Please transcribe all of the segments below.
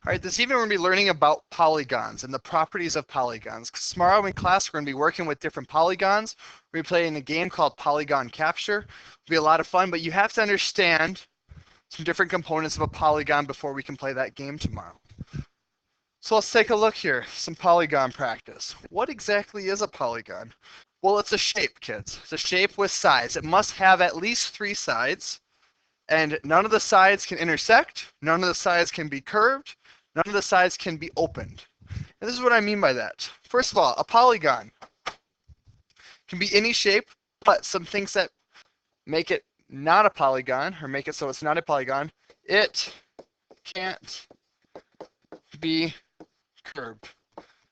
All right, this evening we're going to be learning about polygons and the properties of polygons. Because tomorrow in class we're going to be working with different polygons. We're playing a game called Polygon Capture. It'll be a lot of fun, but you have to understand some different components of a polygon before we can play that game tomorrow. So let's take a look here, some polygon practice. What exactly is a polygon? Well, it's a shape, kids. It's a shape with sides. It must have at least 3 sides, and none of the sides can intersect, none of the sides can be curved, none of the sides can be opened. And this is what I mean by that. First of all, a polygon can be any shape, but some things that make it not a polygon, or make it so it's not a polygon, it can't be curved.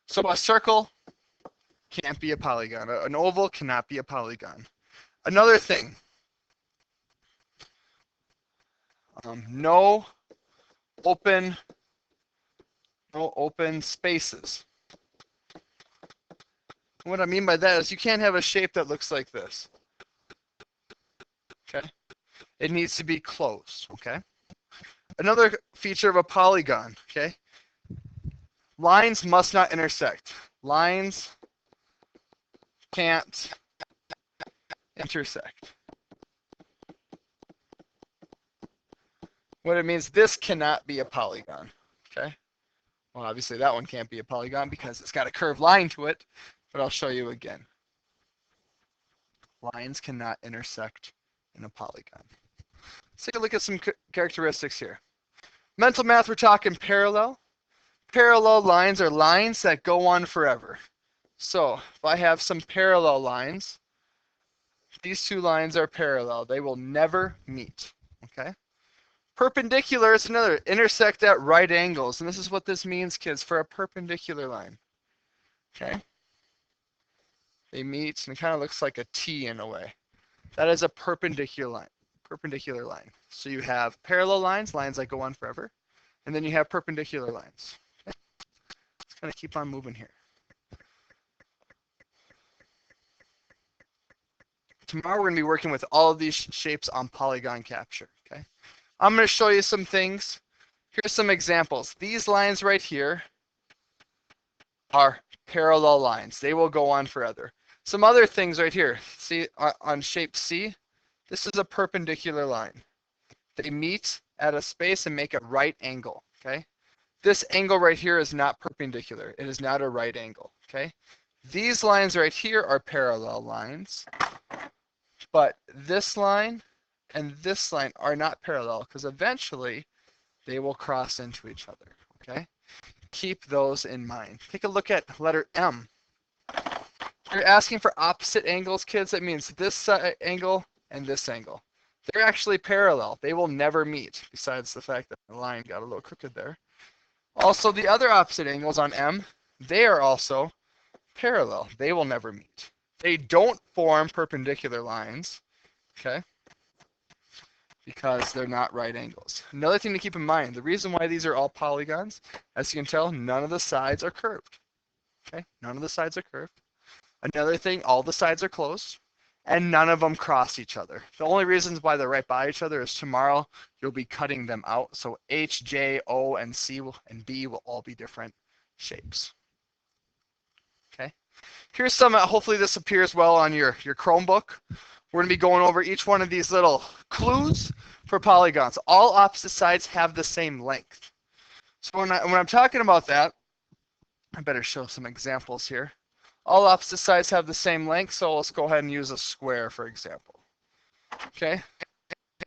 So a circle can't be a polygon. An oval cannot be a polygon. Another thing, no open spaces. What I mean by that is you can't have a shape that looks like this. Okay? It needs to be closed. Okay? Another feature of a polygon. Okay? Lines must not intersect. Lines can't intersect. What it means, this cannot be a polygon. Okay? Well, obviously that one can't be a polygon because it's got a curved line to it, but I'll show you again. Lines cannot intersect in a polygon. Let's take a look at some characteristics here. Mental math, we're talking parallel. Parallel lines are lines that go on forever. So if I have some parallel lines, these two lines are parallel. They will never meet. Okay? Perpendicular is another. Intersect at right angles. And this is what this means, kids, for a perpendicular line. Okay? They meet, and it kind of looks like a T in a way. That is a perpendicular line. Perpendicular line. So you have parallel lines, lines that go on forever, and then you have perpendicular lines. Okay? Let's kind of keep on moving here. Tomorrow we're going to be working with all of these shapes on Polygon Capture. Okay? I'm going to show you some things. Here's some examples. These lines right here are parallel lines. They will go on forever. Some other things right here. See on shape C, this is a perpendicular line. They meet at a space and make a right angle. Okay? This angle right here is not perpendicular. It is not a right angle. Okay? These lines right here are parallel lines, but this line and this line are not parallel because eventually they will cross into each other. Okay? Keep those in mind. Take a look at letter M. You're asking for opposite angles, kids. That means this angle and this angle. They're actually parallel. They will never meet, besides the fact that the line got a little crooked there. Also, the other opposite angles on M, they are also parallel. They will never meet. They don't form perpendicular lines, okay, because they're not right angles. Another thing to keep in mind, the reason why these are all polygons, as you can tell, none of the sides are curved. Okay, none of the sides are curved. Another thing, all the sides are closed, and none of them cross each other. The only reasons why they're right by each other is tomorrow you'll be cutting them out. So H, J, O, and C and B will all be different shapes. Okay. Here's some, hopefully this appears well on your Chromebook. We're going to be going over each one of these little clues for polygons. All opposite sides have the same length. So when I'm talking about that, I better show some examples here. All opposite sides have the same length, so let's go ahead and use a square, for example. Okay?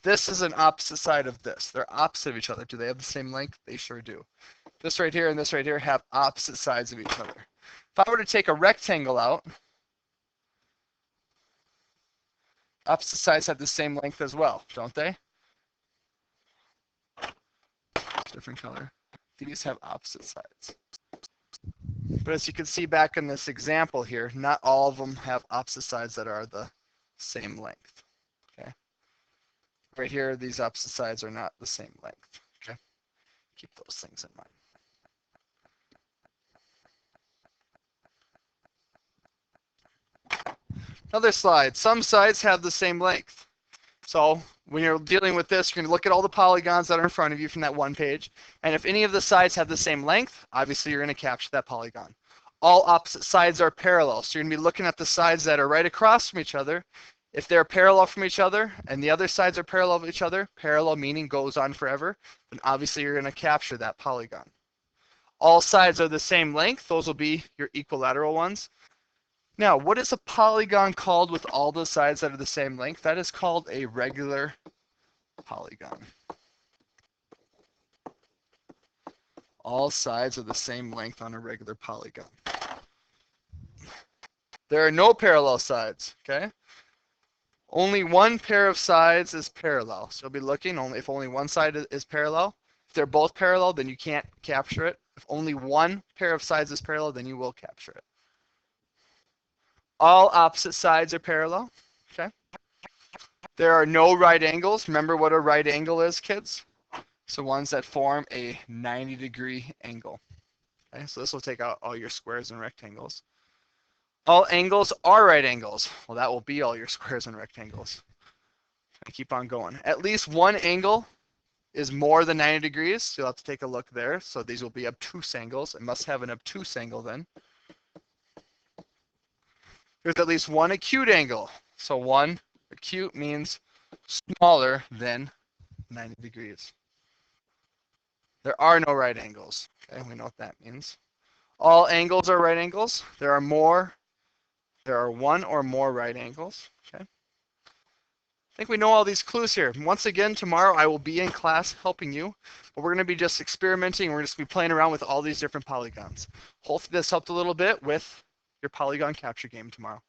This is an opposite side of this. They're opposite of each other. Do they have the same length? They sure do. This right here and this right here have opposite sides of each other. If I were to take a rectangle out, opposite sides have the same length as well, don't they? Different color. These have opposite sides. But as you can see back in this example here, not all of them have opposite sides that are the same length. Okay. Right here, these opposite sides are not the same length. Okay. Keep those things in mind. Another slide. Some sides have the same length. So when you're dealing with this, you're going to look at all the polygons that are in front of you from that one page. And if any of the sides have the same length, obviously you're going to capture that polygon. All opposite sides are parallel. So you're going to be looking at the sides that are right across from each other. If they're parallel from each other and the other sides are parallel with each other, parallel meaning goes on forever, then obviously you're going to capture that polygon. All sides are the same length. Those will be your equilateral ones. Now, what is a polygon called with all the sides that are the same length? That is called a regular polygon. All sides are the same length on a regular polygon. There are no parallel sides, okay? Only one pair of sides is parallel. So you'll be looking only if only one side is parallel. If they're both parallel, then you can't capture it. If only one pair of sides is parallel, then you will capture it. All opposite sides are parallel, okay? There are no right angles. Remember what a right angle is, kids? So ones that form a 90-degree angle. Okay, so this will take out all your squares and rectangles. All angles are right angles. Well, that will be all your squares and rectangles. I keep on going. At least one angle is more than 90 degrees. So you'll have to take a look there. So these will be obtuse angles. It must have an obtuse angle then. There's at least one acute angle. So one acute means smaller than 90 degrees. There are no right angles. Okay, we know what that means. All angles are right angles. There are one or more right angles. Okay. I think we know all these clues here. Once again, tomorrow I will be in class helping you, but we're going to be just experimenting. We're just going to be playing around with all these different polygons. Hopefully this helped a little bit with your polygon capture game tomorrow.